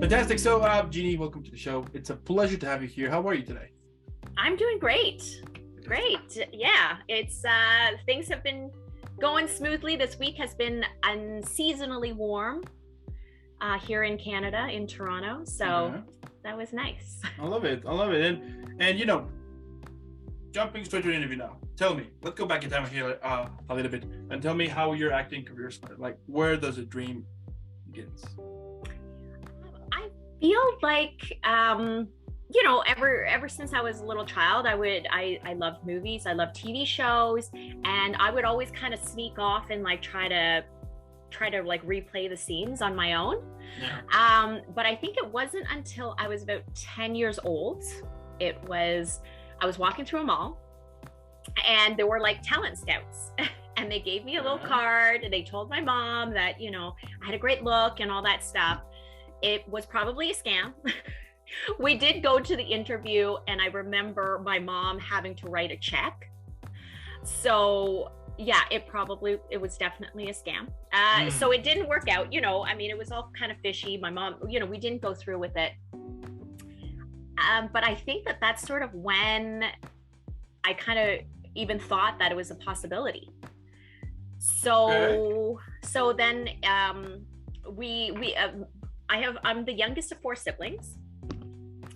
Fantastic. So, Jeannie, welcome to the show. It's a pleasure to have you here. How are you today? I'm doing great. Great. Yeah, it's things have been going smoothly. This week has been unseasonally warm here in Canada, in Toronto. So that was nice. I love it. And you know, jumping straight to the interview now. Tell me, let's go back in time here a little bit and tell me how your acting career started. Like, where does a dream begins? I feel like ever since I was a little child, I loved movies, I loved TV shows, and I would always kind of sneak off and like try to like replay the scenes on my own. Yeah. But I think it wasn't until I was about 10 years old. I was walking through a mall and there were like talent scouts and they gave me a little card and they told my mom that, I had a great look and all that stuff. It was probably a scam. We did go to the interview and I remember my mom having to write a check. So yeah, it was definitely a scam. So it didn't work out, it was all kind of fishy. My mom, we didn't go through with it. But I think that that's sort of when I kind of even thought that it was a possibility. So then I'm the youngest of 4 siblings.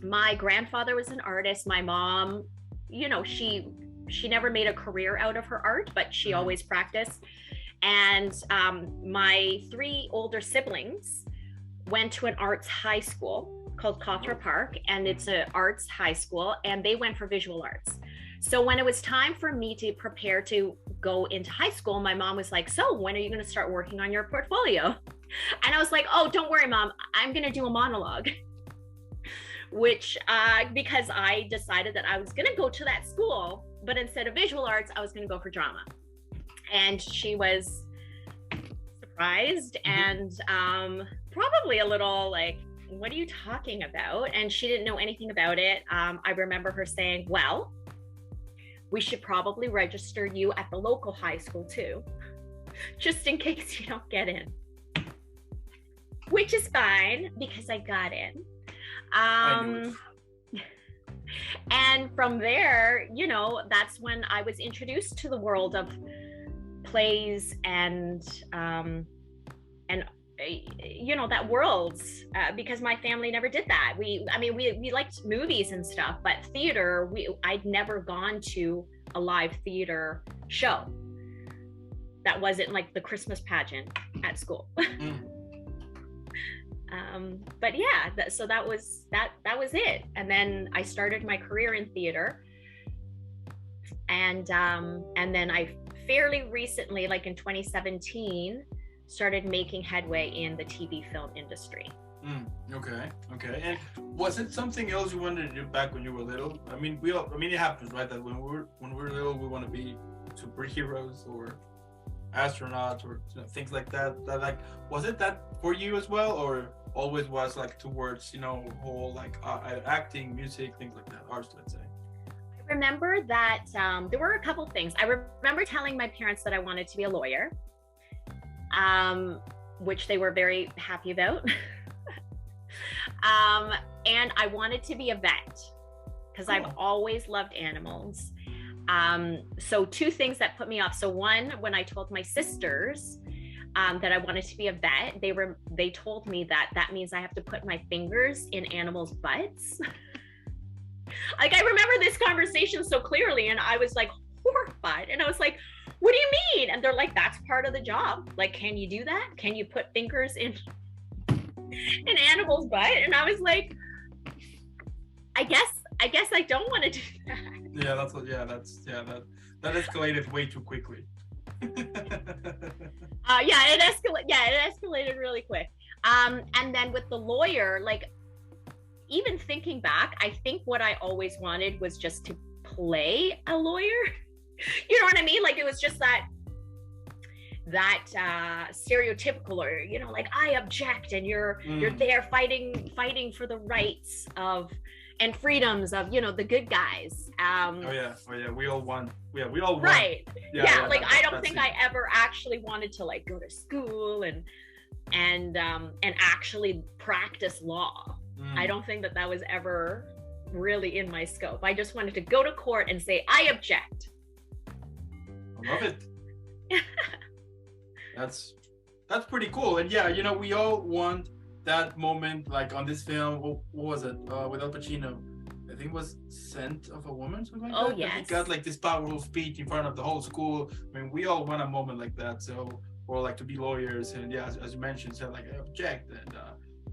My grandfather was an artist. My mom, she never made a career out of her art, but she always practiced. And my 3 older siblings went to an arts high school called Cawthra Park, and it's an arts high school, and they went for visual arts. So when it was time for me to prepare to go into high school, my mom was like, so when are you going to start working on your portfolio? And I was like, oh, don't worry, Mom, I'm going to do a monologue. Which, because I decided that I was going to go to that school, but instead of visual arts, I was going to go for drama. And she was surprised and probably a little like, what are you talking about? And she didn't know anything about it. I remember her saying, well, we should probably register you at the local high school too, just in case you don't get in. Which is fine because I got in. And from there, that's when I was introduced to the world of plays and that world, because my family never did that. We liked movies and stuff, but theater, I'd never gone to a live theater show that wasn't like the Christmas pageant at school. But yeah, so that was it. And then I started my career in theater, and then I fairly recently, like in 2017, started making headway in the TV film industry. Okay. And was it something else you wanted to do back when you were little? It happens, right? That when we're little, we want to be superheroes or astronauts or things like that. Was it that for you as well, or always was like towards whole like acting, music, things like that, arts, let's say? I remember that there were a couple things. I remember telling my parents that I wanted to be a lawyer, which they were very happy about. And I wanted to be a vet because I've always loved animals. So 2 things that put me off. So one, when I told my sisters that I wanted to be a vet, they told me that means I have to put my fingers in animals' butts. Like, I remember this conversation so clearly, and I was like horrified. And I was like, what do you mean? And they're like, that's part of the job. Like, can you do that? Can you put fingers in an animal's butt? And I was like, I guess I don't want to do that. That escalated way too quickly. It escalated really quick. And then with the lawyer, like, even thinking back, I think what I always wanted was just to play a lawyer. You know what I mean? Like, it was just that stereotypical lawyer, like, I object, and you're there fighting for the rights of and freedoms of the good guys. We all won. We all won. Right. Yeah, like, I don't think I ever actually wanted to like go to school and and actually practice law. I don't think that was ever really in my scope. I just wanted to go to court and say, I object. I love it. That's pretty cool. And yeah, you know, we all want that moment, like on this film. What was it? With Al Pacino, I think it was Scent of a Woman, something like that. Yes. He got like this powerful speech in front of the whole school. I mean, we all want a moment like that. So, or like to be lawyers, and yeah, as you mentioned, say like, I object,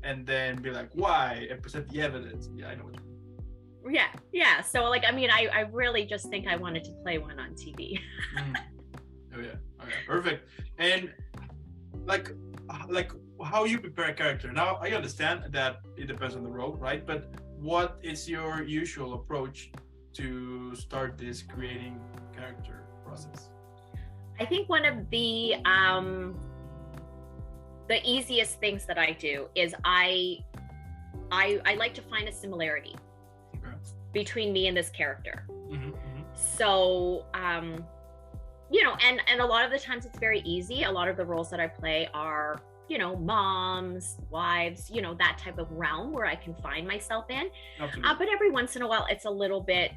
and then be like, why, and present the evidence. Yeah, I know what you mean. Yeah. So like, I mean, I really just think I wanted to play one on TV. Oh yeah. Okay, perfect. And like how you prepare a character. Now I understand that it depends on the role, right? But what is your usual approach to start this creating character process? I think one of the easiest things that I do is I like to find a similarity between me and this character. So you know, and a lot of the times it's very easy. A lot of the roles that I play are, you know, moms, wives, you know, that type of realm where I can find myself in. But every once in a while it's a little bit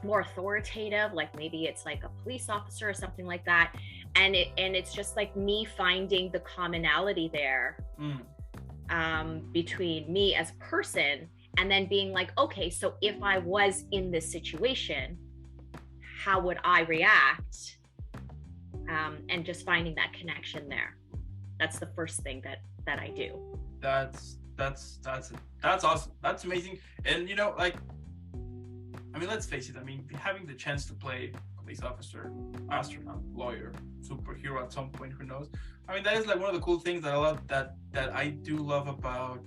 more authoritative, like maybe it's like a police officer or something like that, and it's just like me finding the commonality there between me as a person, and then being like, okay, so if I was in this situation, how would I react? And just finding that connection there. That's the first thing that I do. That's awesome. That's amazing. And you know, like, I mean, let's face it. I mean, having the chance to play police officer, astronaut, lawyer, superhero at some point, who knows? I mean, that is like one of the cool things that I love, that I do love about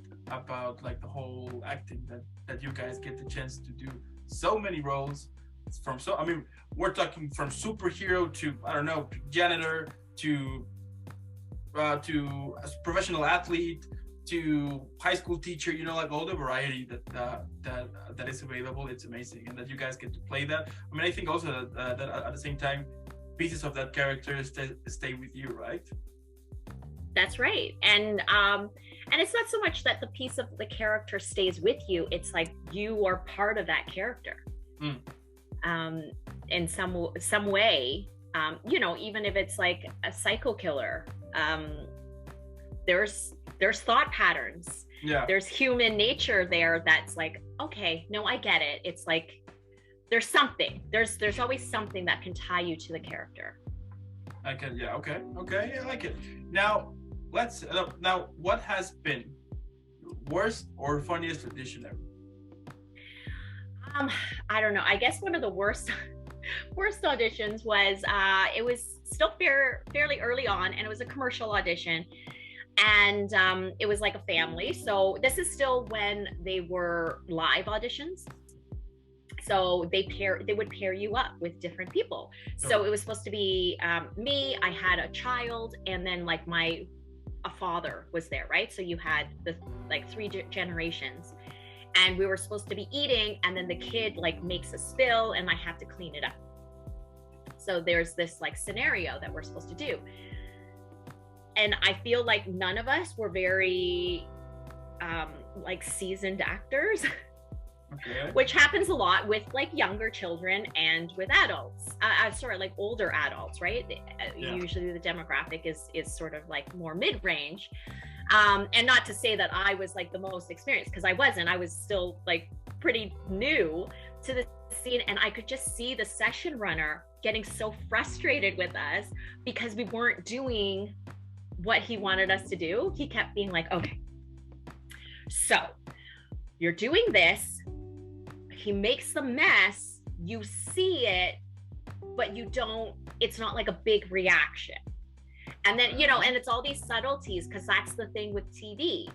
like the whole acting, that you guys get the chance to do so many roles. I mean, we're talking from superhero to, I don't know, janitor to professional athlete to high school teacher. You know, like all the variety that is available. It's amazing, and that you guys get to play that. I mean, I think also that at the same time, pieces of that character stay with you, right? That's right. And it's not so much that the piece of the character stays with you. It's like you are part of that character. In some way, you know, even if it's like a psycho killer, there's thought patterns. Yeah. There's human nature there that's like, okay, no, I get it. It's like there's something. There's always something that can tie you to the character. Okay. I like it. Now what has been your worst or funniest audition ever? I don't know. I guess one of the worst auditions was it was still fairly early on, and it was a commercial audition, and it was like a family. So this is still when they were live auditions. So they would pair you up with different people. So it was supposed to be me. I had a child, and then like a father was there, right? So you had the like three generations. And we were supposed to be eating, and then the kid like makes a spill, and I have to clean it up. So there's this like scenario that we're supposed to do. And I feel like none of us were very like seasoned actors, which happens a lot with like younger children and with adults. Like older adults, right? Yeah. Usually the demographic is sort of like more mid-range. And not to say that I was like the most experienced, because I wasn't. I was still like pretty new to the scene, and I could just see the session runner getting so frustrated with us because we weren't doing what he wanted us to do. He kept being like, okay, so you're doing this. He makes the mess, you see it, but you don't, it's not like a big reaction. And then, you know, and it's all these subtleties, because that's the thing with TV,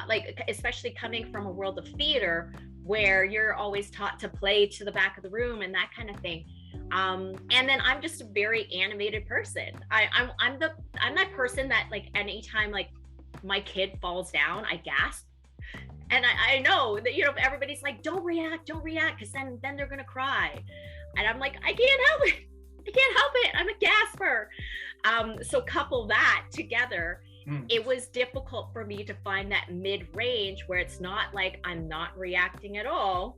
like especially coming from a world of theater where you're always taught to play to the back of the room and that kind of thing. And then I'm just a very animated person. I'm that person that like anytime like my kid falls down, I gasp. And I know that, you know, everybody's like, don't react, because then they're gonna cry. And I'm like, I can't help it. I'm a gasper. So couple that together, it was difficult for me to find that mid-range where it's not like I'm not reacting at all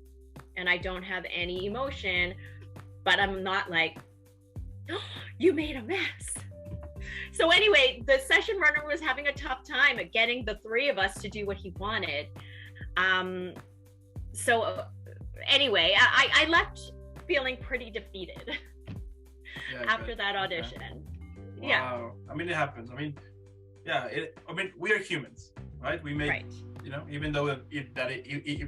and I don't have any emotion, but I'm not like, oh, you made a mess. So anyway, the session runner was having a tough time at getting the three of us to do what he wanted. So anyway, I left feeling pretty defeated after that audition. Okay. Wow. Yeah. I mean, it happens. I mean, yeah. We are humans, right? We make, even though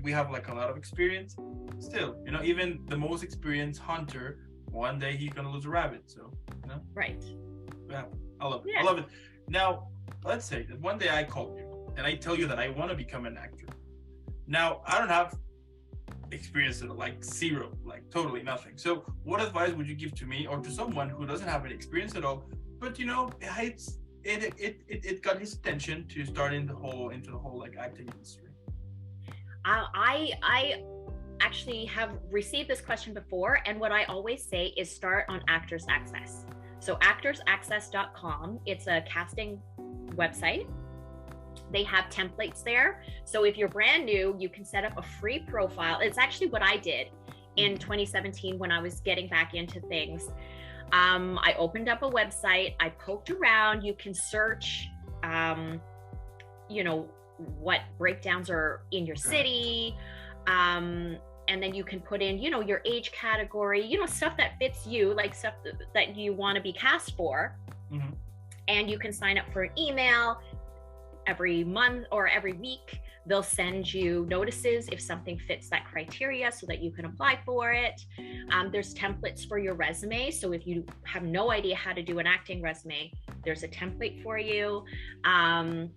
we have like a lot of experience, still, even the most experienced hunter, one day he's gonna lose a rabbit. So, Right. Yeah, I love it. Yeah. I love it. Now, let's say that one day I call you and I tell you that I want to become an actor. Now, I don't have experience at like zero, like totally nothing. So what advice would you give to me or to someone who doesn't have any experience at all, but it got his attention to start into the whole like acting industry? I actually have received this question before, and what I always say is start on Actors Access. So actorsaccess.com, it's a casting website. They have templates there. So if you're brand new, you can set up a free profile. It's actually what I did in 2017 when I was getting back into things. I opened up a website, I poked around. You can search, what breakdowns are in your city. And then you can put in, your age category, stuff that fits you, like stuff that you want to be cast for. Mm-hmm. And you can sign up for an email every month or every week. They'll send you notices if something fits that criteria so that you can apply for it. There's templates for your resume. So if you have no idea how to do an acting resume, there's a template for you. And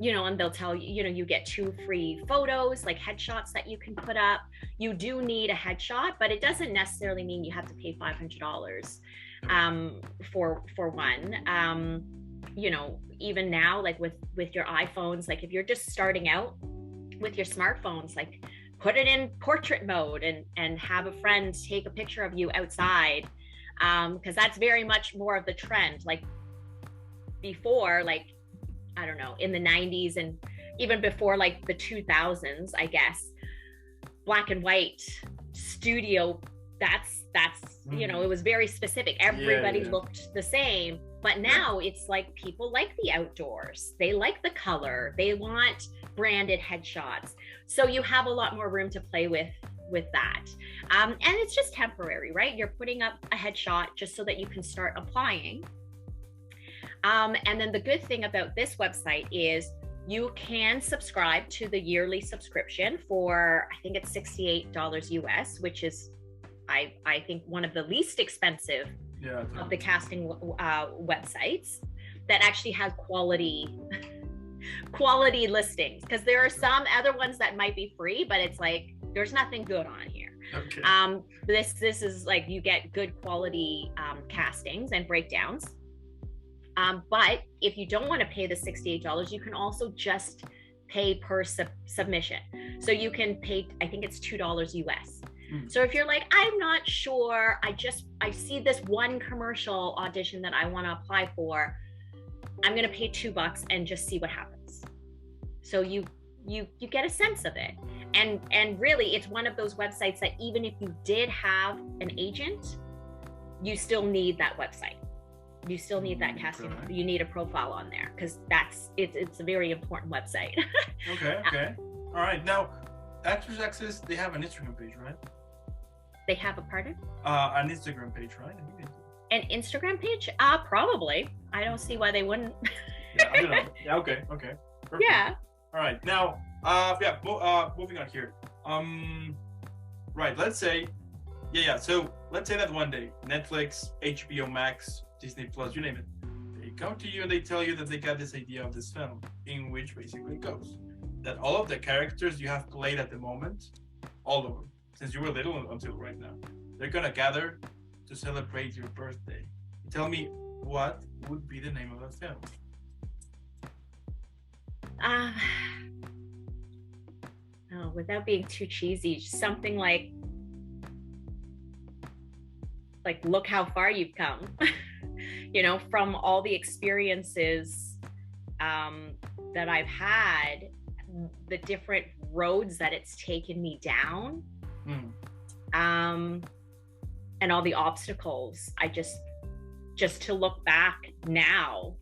they'll tell you, you get 2 free photos, like headshots that you can put up. You do need a headshot, but it doesn't necessarily mean you have to pay $500 for one. Even now, like with your iPhones, like if you're just starting out with your smartphones, like put it in portrait mode and have a friend take a picture of you outside, because that's very much more of the trend. Like before, like, I don't know, in the 90s and even before like the 2000s, I guess, black and white studio, that's it was very specific. Everybody looked the same. But now it's like people like the outdoors. They like the color. They want branded headshots. So you have a lot more room to play with that. And it's just temporary, right? You're putting up a headshot just so that you can start applying. And then the good thing about this website is you can subscribe to the yearly subscription for, I think it's $68 US, which is, I think, one of the least expensive of the casting websites that actually has quality listings. Because there are some other ones that might be free, but it's like, there's nothing good on here. Okay. This is like, you get good quality castings and breakdowns. But if you don't want to pay the $68, you can also just pay per submission. So you can pay, I think it's $2 US. So if you're like, I'm not sure, I see this one commercial audition that I want to apply for, I'm going to pay $2 and just see what happens. So you get a sense of it. And really, it's one of those websites that even if you did have an agent, you still need that website. You still need that casting. Okay. You need a profile on there because it's a very important website. Okay. All right. Now, Actors Access, they have an Instagram page, right? They have a pardon? An Instagram page, right? I think they do. An Instagram page? Probably. I don't see why they wouldn't. Yeah, I don't know. Yeah. Okay. Perfect. Yeah. All right. Now, moving on here. Right. Let's say, So let's say that one day, Netflix, HBO Max, Disney Plus, you name it, they come to you and they tell you that they got this idea of this film, in which basically goes that all of the characters you have played at the moment, all of them, since you were little until right now, they're gonna gather to celebrate your birthday. Tell me, what would be the name of that film? Without being too cheesy, something like look how far you've come. From all the experiences that I've had, the different roads that it's taken me down, and all the obstacles, I just to look back now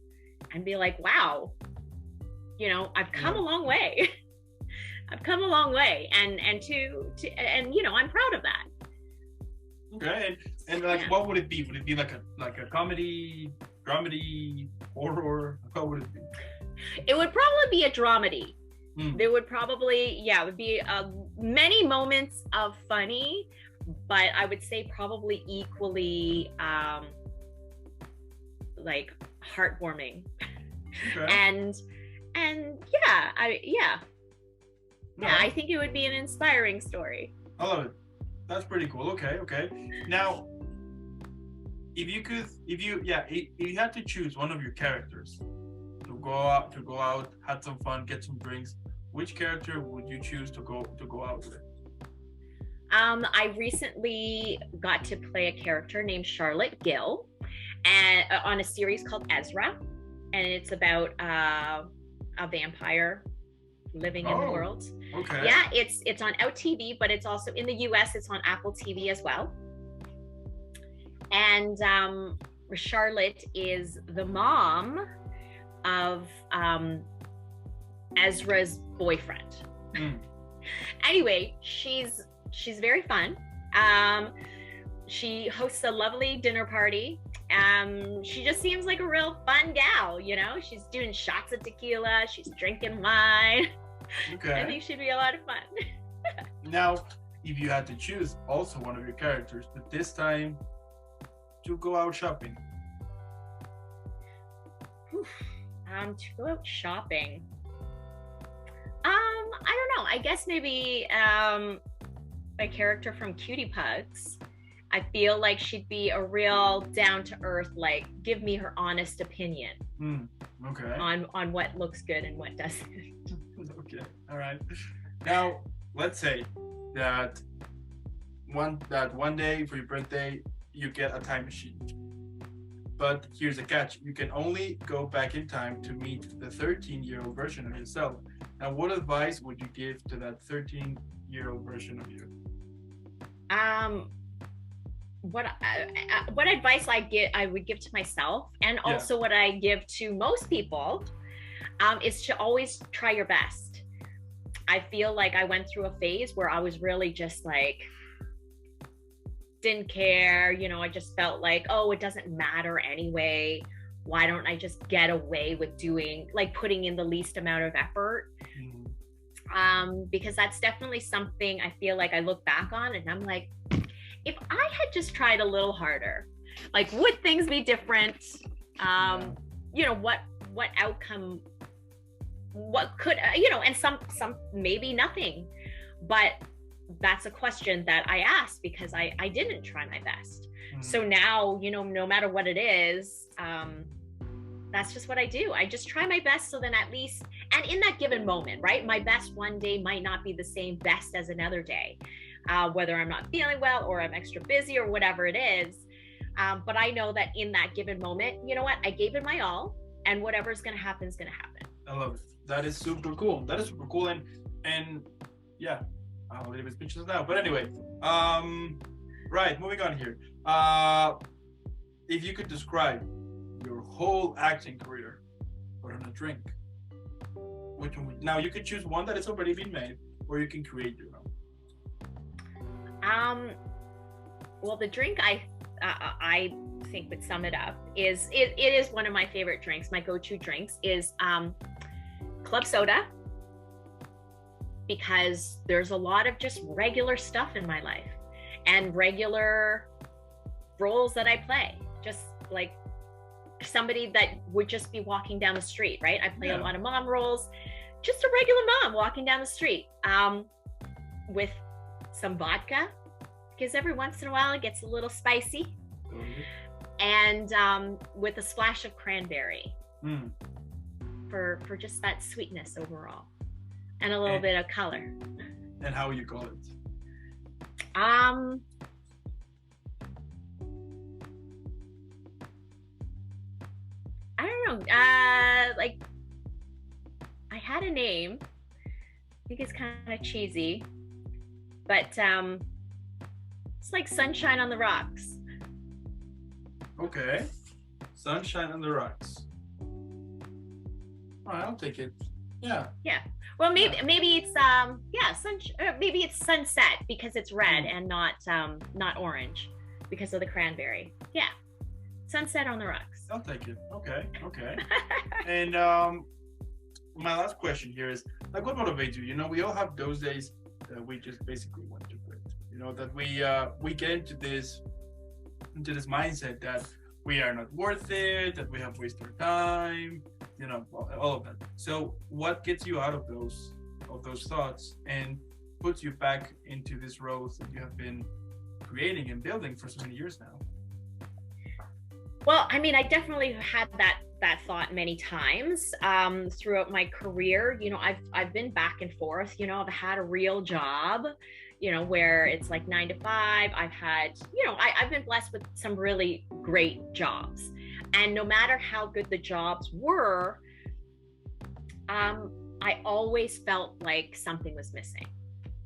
and be like, wow, you know, I've come a long way. I've come a long way, and you know, I'm proud of that. Okay, and like, what would it be? Would it be like a comedy, dramedy, horror? What would it be? It would probably be a dramedy. There would probably, it would be many moments of funny, but I would say probably equally like heartwarming. Okay. And I think it would be an inspiring story. I love it. That's pretty cool. Okay. Now, if you had to choose one of your characters to go out, have some fun, get some drinks, which character would you choose to go out with? I recently got to play a character named Charlotte Gill, and on a series called Ezra, and it's about a vampire living in the world. Okay. Yeah, it's on Out TV, but it's also in the US. It's on Apple TV as well. And Charlotte is the mom of Ezra's boyfriend. Anyway, she's very fun. She hosts a lovely dinner party. She just seems like a real fun gal, you know? She's doing shots of tequila, she's drinking wine. Okay. I think she'd be a lot of fun. Now, if you had to choose also one of your characters, but this time to go out shopping. To go out shopping. I don't know. I guess maybe a character from Cutie Pugs. I feel like she'd be a real down-to-earth, like, give me her honest opinion. Okay. On what looks good and what doesn't. Okay. All right. Now, let's say that one day for your birthday you get a time machine. But here's the catch. You can only go back in time to meet the 13-year-old version of yourself. Now, what advice would you give to that 13-year-old version of you? What advice I would give to myself, and also what I give to most people, is to always try your best. I feel like I went through a phase where I was really just like, didn't care, you know, I just felt like, oh, it doesn't matter anyway. Why don't I just get away with putting in the least amount of effort? Because that's definitely something I feel like I look back on and I'm like, if I had just tried a little harder, like, would things be different? You know, what outcome, what could, you know, and some maybe nothing, but that's a question that I asked because I didn't try my best. So now, you know, no matter what it is, that's just what I do. I just try my best, so then at least, and in that given moment, right, my best one day might not be the same best as another day, whether I'm not feeling well or I'm extra busy or whatever it is. But I know that in that given moment, you know what, I gave it my all, and whatever's going to happen is going to happen. I love it. That is super cool. And yeah, I'll leave it speechless now. But anyway, right, moving on here. If you could describe your whole acting career, but on a drink, which one now you could choose one that has already been made, or you can create your own. Well, the drink I think would sum it up is it is one of my favorite drinks. My go-to drinks is club soda, because there's a lot of just regular stuff in my life and regular roles that I play, just like somebody that would just be walking down the street, right? I play a lot of mom roles, just a regular mom walking down the street, with some vodka, because every once in a while it gets a little spicy, and with a splash of cranberry for just that sweetness overall, and a little bit of color. And how you call it? I don't know, like had a name. I think it's kind of cheesy, but it's like Sunshine on the Rocks. Okay. Sunshine on the Rocks. Oh, I'll take it. Yeah. Yeah. Well, maybe it's maybe it's sunset because it's red and not orange because of the cranberry. Yeah. Sunset on the Rocks. I'll take it. Okay. And my last question here is, like, what motivates you? You know, we all have those days that we just basically want to quit. You know, that we get into this mindset that we are not worth it, that we have wasted our time, you know, all of that. So what gets you out of those thoughts and puts you back into this road that you have been creating and building for so many years now? Well, I mean, I definitely had that thought many times throughout my career. You know, I've been back and forth. You know, I've had a real job, you know, where it's like 9 to 5. I've had, you know, I've been blessed with some really great jobs, and no matter how good the jobs were, I always felt like something was missing,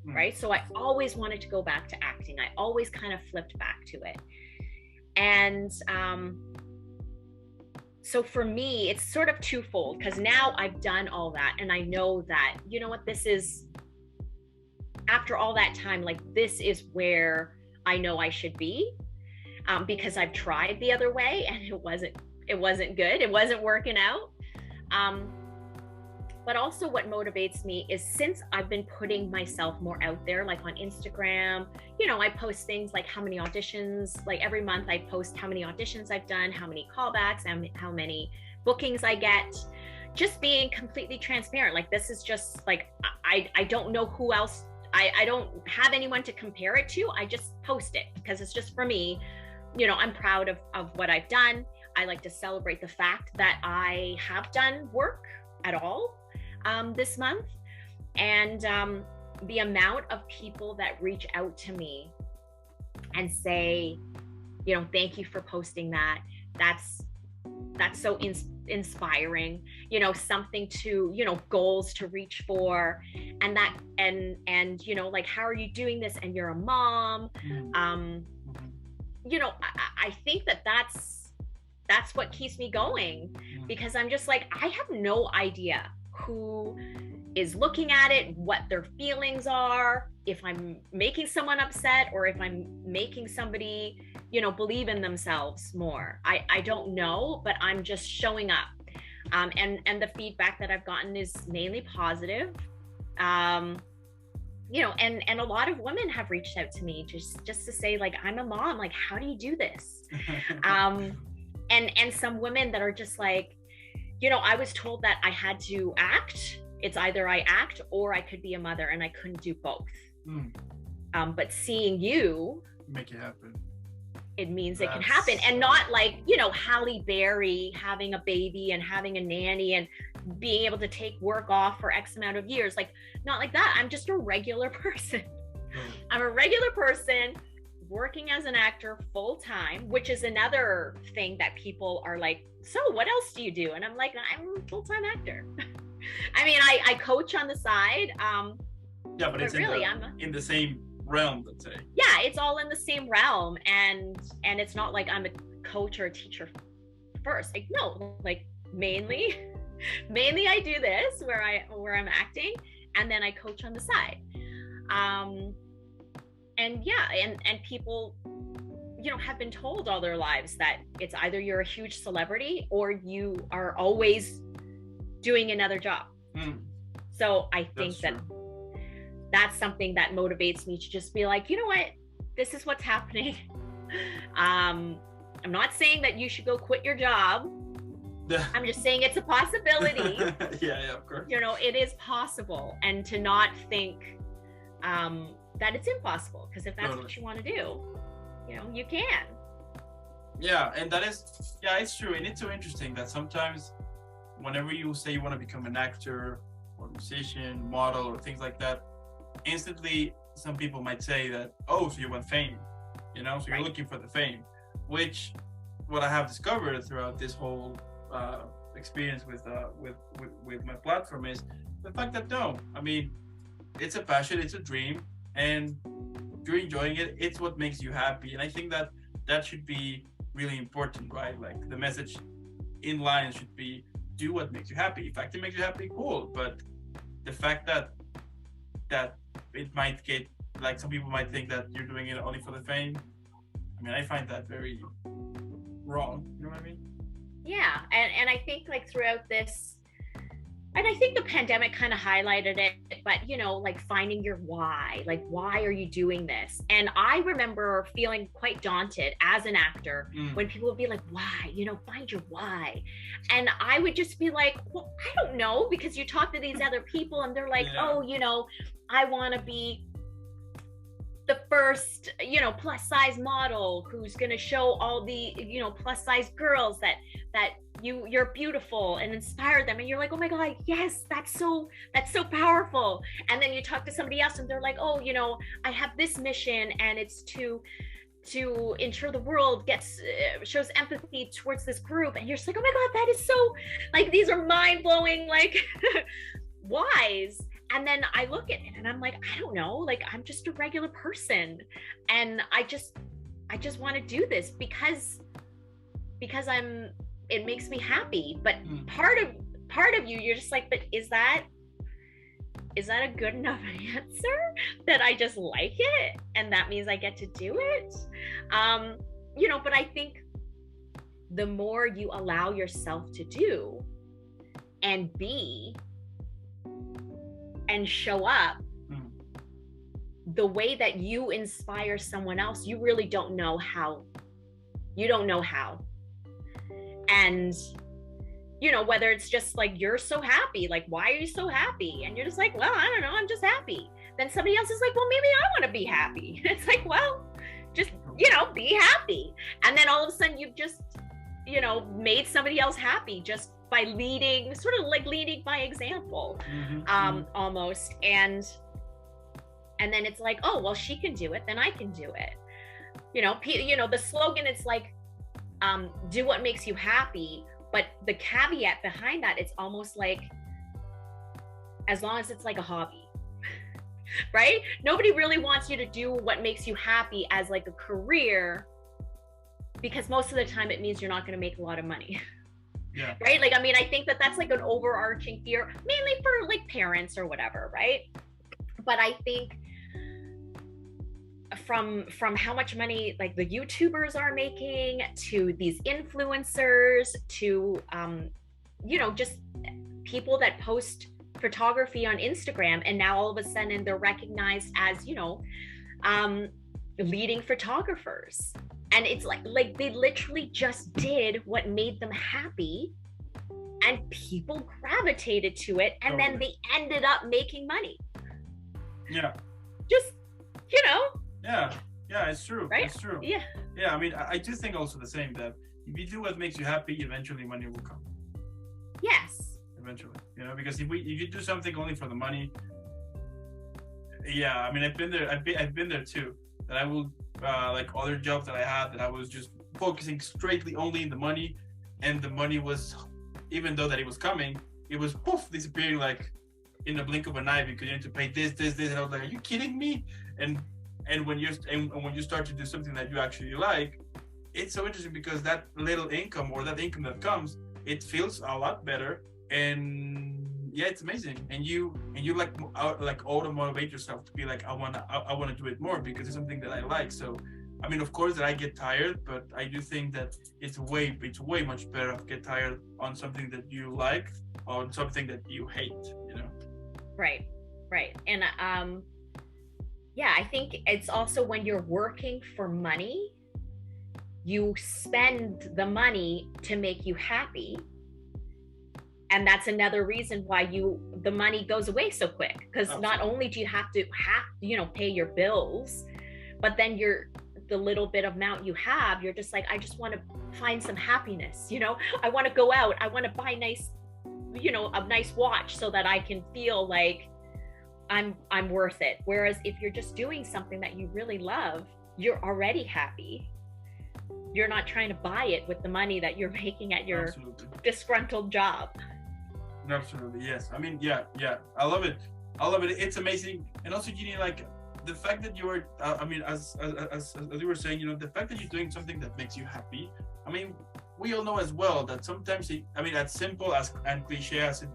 right? So I always wanted to go back to acting. I always kind of flipped back to it. And so for me, it's sort of twofold, because now I've done all that and I know that, you know what, this is, after all that time, like, this is where I know I should be, because I've tried the other way and it wasn't good. It wasn't working out. But also what motivates me is, since I've been putting myself more out there, like on Instagram, you know, I post things like how many auditions, like every month I post how many auditions I've done, how many callbacks, and how many bookings I get, just being completely transparent. Like, this is just like, I don't know who else, I don't have anyone to compare it to. I just post it because it's just for me. You know, I'm proud of what I've done. I like to celebrate the fact that I have done work at all this month, and the amount of people that reach out to me and say, you know, thank you for posting that. That's so inspiring, you know, something to, you know, goals to reach for, and that, and you know, like, how are you doing this? And you're a mom. You know, I think that's what keeps me going, because I'm just like, I have no idea who is looking at it, what their feelings are, if I'm making someone upset or if I'm making somebody, you know, believe in themselves more. I don't know, but I'm just showing up. And the feedback that I've gotten is mainly positive. You know, and a lot of women have reached out to me just to say, like, I'm a mom, like, how do you do this? And some women that are just like, you know, I was told that I had to act. It's either I act or I could be a mother, and I couldn't do both. But seeing you make it happen, it means it can happen. And not like, you know, Halle Berry having a baby and having a nanny and being able to take work off for X amount of years. Like, not like that. I'm just a regular person. I'm a regular person working as an actor full time, which is another thing that people are like, so what else do you do? And I'm like, I'm a full-time actor. I mean, I coach on the side. Yeah, but it's really, in the same realm, let's say. Yeah, it's all in the same realm. And it's not like I'm a coach or a teacher first. Like, no, like mainly I do this where I'm acting, and then I coach on the side. And yeah, and people, you know, have been told all their lives that it's either you're a huge celebrity or you are always doing another job. So I think that's something that motivates me to just be like, you know what, this is what's happening. I'm not saying that you should go quit your job. I'm just saying it's a possibility. Yeah, of course. You know, it is possible, and to not think that it's impossible, because if that's what you want to do, you know, you can. Yeah, and that is, yeah, it's true. And it's so interesting that sometimes whenever you say you want to become an actor or musician, model, or things like that, instantly some people might say that, oh, so you want fame, you know, so you're looking for the fame, which what I have discovered throughout this whole experience with my platform is the fact that no, I mean, it's a passion, it's a dream, and you're enjoying it. It's what makes you happy, and I think that that should be really important, right? Like the message in line should be do what makes you happy. In fact, it makes you happy, cool. But the fact that it might get like some people might think that you're doing it only for the fame. I mean, I find that very wrong. You know what I mean? Yeah, and I think like throughout this, and I think the pandemic kind of highlighted it, but you know, like finding your why, like why are you doing this? And I remember feeling quite daunted as an actor when people would be like, why, you know, find your why. And I would just be like, well, I don't know, because you talk to these other people and they're like, oh, you know, I want to be the first, you know, plus size model who's going to show all the, you know, plus size girls that you're beautiful and inspire them. And you're like, oh my God, yes, that's so powerful. And then you talk to somebody else and they're like, oh, you know, I have this mission and it's to ensure the world shows empathy towards this group. And you're just like, oh my God, that is so, like, these are mind-blowing, like whys. And then I look at it and I'm like, I don't know, like I'm just a regular person and I just want to do this because it makes me happy. But part of you, you're just like, but is that a good enough answer that I just like it and that means I get to do it? You know, but I think the more you allow yourself to do and be and show up the way that you inspire someone else, you really don't know how. And you know, whether it's just like you're so happy, like why are you so happy? And you're just like, well, I don't know, I'm just happy. Then somebody else is like, well, maybe I want to be happy. It's like, well, just, you know, be happy. And then all of a sudden you've just, you know, made somebody else happy just by leading by example, almost. And then it's like, oh, well, she can do it, then I can do it. You know, the slogan, it's like, do what makes you happy. But the caveat behind that, it's almost like, as long as it's like a hobby, right? Nobody really wants you to do what makes you happy as like a career, because most of the time it means you're not going to make a lot of money. Yeah. Right? Like, I mean, I think that that's like an overarching fear, mainly for like parents or whatever, right? But I think from how much money like the YouTubers are making to these influencers to, you know, just people that post photography on Instagram, and now all of a sudden they're recognized as, you know, leading photographers. And it's like they literally just did what made them happy and people gravitated to it, and then they ended up making money. Yeah. Just, you know. Yeah, it's true. Right? It's true. Yeah. Yeah, I mean, I do think also the same, that if you do what makes you happy, eventually money will come. Yes. Eventually, you know, because if you do something only for the money, yeah, I mean, I've been there too. That I will, like other jobs that I had, that I was just focusing straightly only in the money, and the money was, even though that it was coming, it was poof, disappearing like in the blink of an eye, because you need to pay this, and I was like, are you kidding me? And when you start to do something that you actually like, it's so interesting, because that little income, or that income that comes, it feels a lot better. And yeah, it's amazing. And you like auto motivate yourself to be like, I wanna do it more because it's something that I like. So I mean, of course that I get tired, but I do think that it's way much better to get tired on something that you like, on something that you hate, you know. Right. And yeah, I think it's also when you're working for money, you spend the money to make you happy. And that's another reason why the money goes away so quick, because not only do you have to, you know, pay your bills, but then the little bit of amount you have, you're just like, I just want to find some happiness, you know, I want to go out, I want to buy nice, you know, a nice watch so that I can feel like I'm worth it. Whereas if you're just doing something that you really love, you're already happy. you're not trying to buy it with the money that you're making at your Absolutely. disgruntled job. Absolutely, yes. I mean, yeah, I love it. It's amazing. And also, Jinny, like the fact that you are, I mean, as you were saying, you know, the fact that you're doing something that makes you happy. I mean, we all know as well that sometimes as simple as and cliche as it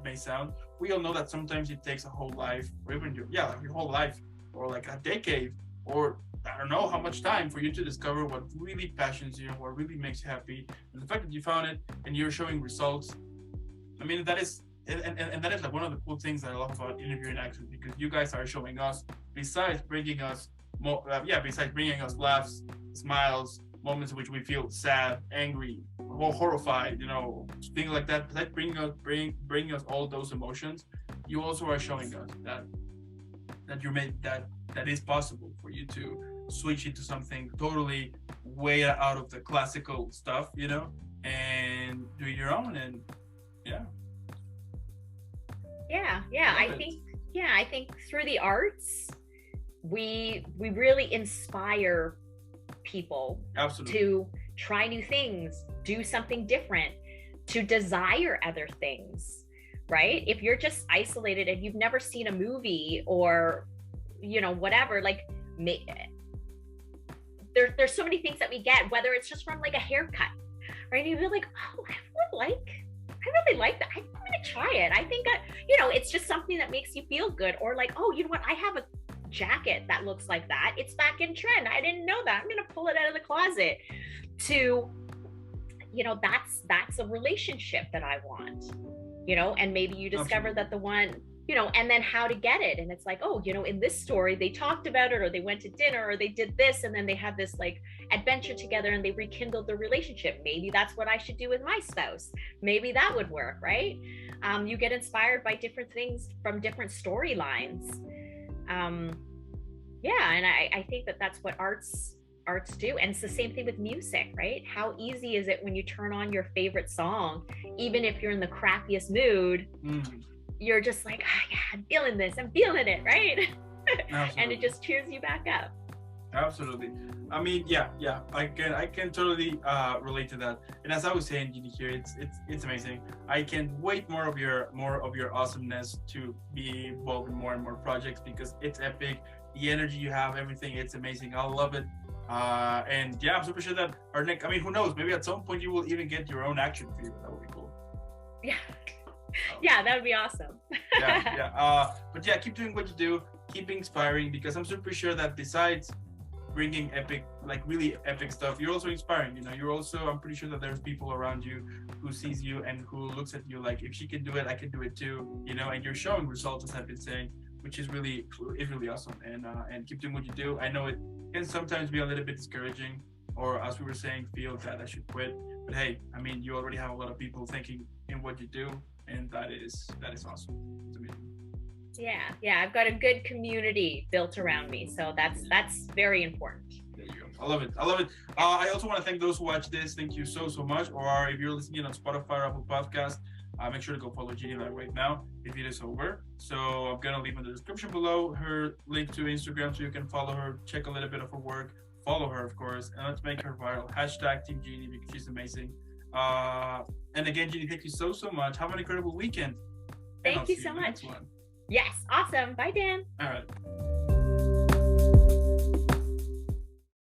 may sound, we all know that sometimes it takes a whole life, or even your whole life, or like a decade, or I don't know how much time for you to discover what really passions you, what really makes you happy. And the fact that you found it and you're showing results, I mean, that is, and that is like one of the cool things that I love about interviewing actors, because you guys are showing us, besides bringing us more, besides bringing us laughs, smiles, moments in which we feel sad, angry, or horrified, you know, things like that. Besides bringing us all those emotions, you also are showing us that you made that is possible for you to switch into something totally way out of the classical stuff, you know, and do your own. And I think through the arts we really inspire people absolutely to try new things, do something different, to desire other things, right? If you're just isolated and you've never seen a movie or, you know, whatever, like there's so many things that we get, whether it's just from like a haircut, right? And you feel like, oh, I really like that. I'm gonna try it. I think you know, it's just something that makes you feel good. Or like, oh, you know what? I have a jacket that looks like that. It's back in trend. I didn't know that. I'm gonna pull it out of the closet. To, you know, that's a relationship that I want, you know, and maybe you discover that the one, you know, and then how to get it. And it's like, oh, you know, in this story, they talked about it, or they went to dinner, or they did this, and then they had this like adventure together and they rekindled the relationship. Maybe that's what I should do with my spouse. Maybe that would work, right? You get inspired by different things from different storylines. And I think that that's what arts do. And it's the same thing with music, right? How easy is it when you turn on your favorite song, even if you're in the crappiest mood, you're just like, oh, yeah, I'm feeling this, I'm feeling it, right? And it just cheers you back up. Absolutely. I mean, I can totally relate to that. And as I was saying, Jinny, here, it's amazing. I can't wait more of your awesomeness to be involved in more and more projects, because it's epic. The energy you have, everything, it's amazing. I love it. And yeah, I'm super sure that our next, I mean, who knows? Maybe at some point you will even get your own action figure. That would be cool. Yeah. Yeah, that would be awesome. But yeah, keep doing what you do. Keep inspiring, because I'm super sure that besides bringing epic, like really epic stuff, you're also inspiring. You know, you're also, I'm pretty sure that there's people around you who sees you and who looks at you like, if she can do it, I can do it too. You know, and you're showing results, as I've been saying, which is really awesome. And keep doing what you do. I know it can sometimes be a little bit discouraging, or as we were saying, feel that I should quit. But hey, I mean, you already have a lot of people thinking in what you do, and that is awesome. It's amazing. Yeah, I've got a good community built around me, so that's very important. There you go. I love it. I also want to thank those who watch this. Thank you so much. Or if you're listening on Spotify or Apple Podcast, make sure to go follow Jinny right now if it is over. So I'm gonna leave in the description below her link to Instagram, so you can follow her, check a little bit of her work, follow her, of course, and let's make her viral. # Team Jinny, because she's amazing. And again, Jinny, thank you so much. Have an incredible weekend. Thank you so much. Yes, awesome. Bye, Dan. All right.